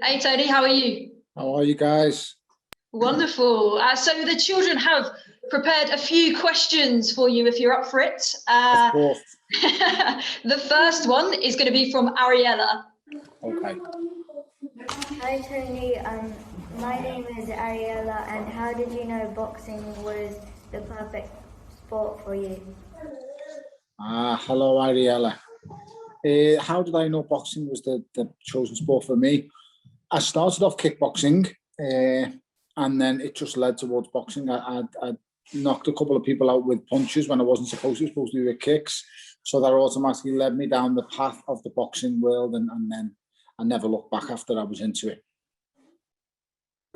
Hey Tony, how are you? How are you guys? Wonderful. So the children have prepared a few questions for you if you're up for it. Of course. The first one is going to be from Ariela. Okay. Hi Tony, my name is Ariela, and how did you know boxing was the perfect sport for you? Hello Ariela. How did I know boxing was the chosen sport for me? I started off kickboxing, and then it just led towards boxing. I knocked a couple of people out with punches when I wasn't supposed to do with kicks. So that automatically led me down the path of the boxing world, and then I never looked back after I was into it.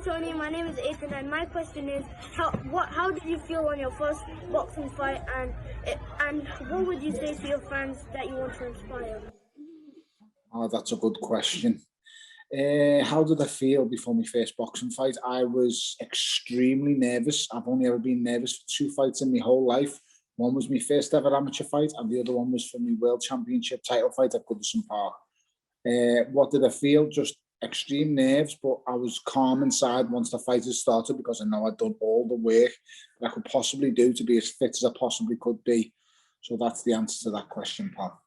Tony, my name is Ethan, and my question is, how did you feel on your first boxing fight, and what would you say to your fans that you want to inspire? Oh, that's a good question. How did I feel before my first boxing fight? I was extremely nervous. I've only ever been nervous for 2 fights in my whole life. One was my first ever amateur fight, and the other one was for my World Championship title fight at Goodison Park. What did I feel? Just extreme nerves, but I was calm inside once the fight had started, because I know I'd done all the work that I could possibly do to be as fit as I possibly could be. So that's the answer to that question, pal.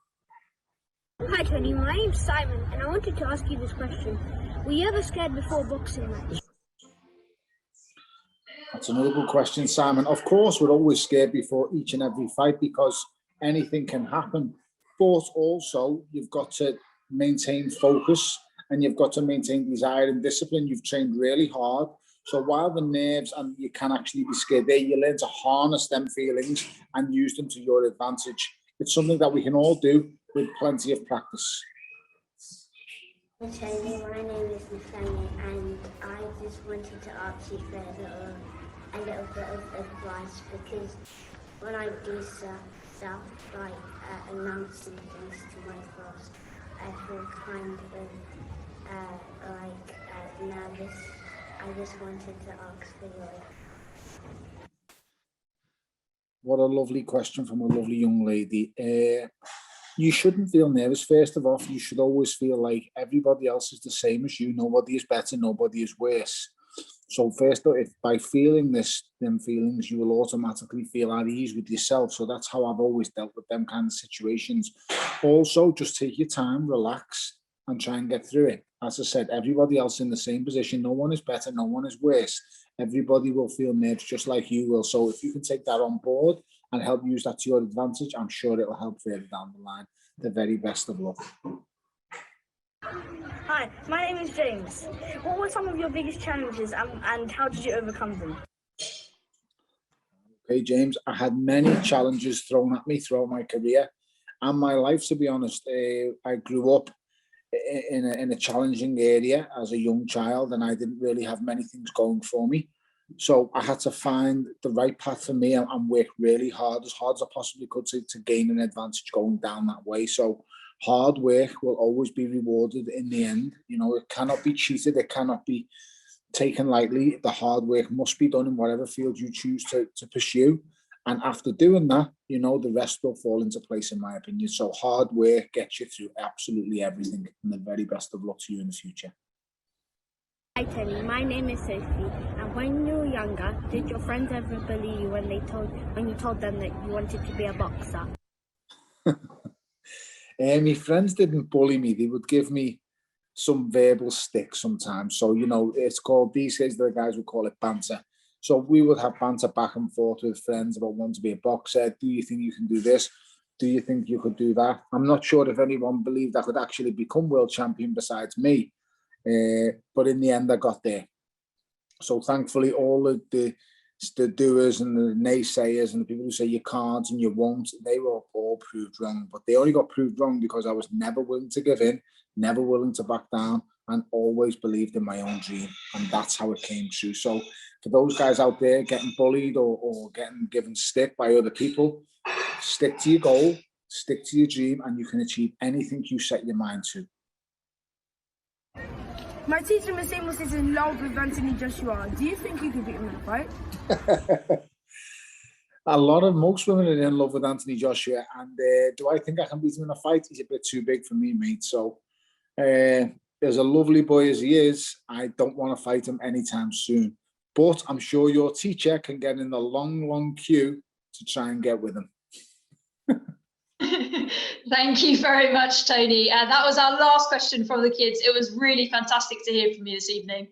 Hi Tony, my name's Simon, and I wanted to ask you this question. Were you ever scared before a boxing match? That's another good question, Simon. Of course, we're always scared before each and every fight, because anything can happen. But also, you've got to maintain focus, and you've got to maintain desire and discipline. You've trained really hard. So while the nerves and you can actually be scared there, you learn to harness them feelings and use them to your advantage. It's something that we can all do with plenty of practice. Tony, my name is Nathaniel, and I just wanted to ask you for a little bit of advice, because when I do stuff like announcing things to my boss, I feel kind of nervous. I just wanted to ask for your advice. What a lovely question from a lovely young lady. You shouldn't feel nervous. First of all, you should always feel like everybody else is the same as you. Nobody is better, nobody is worse. So first, if by feeling them feelings, you will automatically feel at ease with yourself. So that's how I've always dealt with them kind of situations. Also, just take your time, relax, and try and get through it. As I said, everybody else in the same position. No one is better, no one is worse. Everybody will feel nerves just like you will. So if you can take that on board and help use that to your advantage, I'm sure it will help further down the line. The very best of luck. Hi, my name is James. What were some of your biggest challenges, and how did you overcome them? Okay, James, I had many challenges thrown at me throughout my career and my life, to be honest. I grew up in a challenging area as a young child, and I didn't really have many things going for me. So I had to find the right path for me and work really hard as I possibly could to gain an advantage going down that way. So hard work will always be rewarded in the end. You know, it cannot be cheated. It cannot be taken lightly. The hard work must be done in whatever field you choose to pursue. And after doing that, you know, the rest will fall into place, in my opinion. So hard work gets you through absolutely everything. And the very best of luck to you in the future. Hi Tony, my name is Sophie, and when you were younger, did your friends ever bully you when you told them that you wanted to be a boxer? My friends didn't bully me. They would give me some verbal stick sometimes. So, you know, it's called, these days the guys would call it banter. So we would have banter back and forth with friends about wanting to be a boxer. Do you think you can do this? Do you think you could do that? I'm not sure if anyone believed I could actually become world champion besides me. But in the end, I got there. So thankfully, all of the doers and the naysayers and the people who say you can't and you won't, they were all proved wrong. But they only got proved wrong because I was never willing to give in, never willing to back down, and always believed in my own dream. And that's how it came true. So for those guys out there getting bullied or getting given stick by other people, stick to your goal, stick to your dream, and you can achieve anything you set your mind to. My teacher, Miss Amos, is in love with Anthony Joshua. Do you think you could beat him in a fight? Most women are in love with Anthony Joshua, and do I think I can beat him in a fight? He's a bit too big for me, mate. So as a lovely boy as he is, I don't want to fight him anytime soon. But I'm sure your teacher can get in the long, long queue to try and get with him. Thank you very much, Tony. That was our last question from the kids. It was really fantastic to hear from you this evening.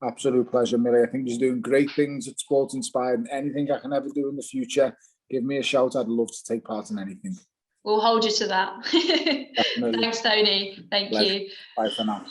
Absolute pleasure, Millie. I think he's doing great things at SportInspired, and anything I can ever do in the future, give me a shout. I'd love to take part in anything. We'll hold you to that. Thanks, Tony. Thank you. Bye for now.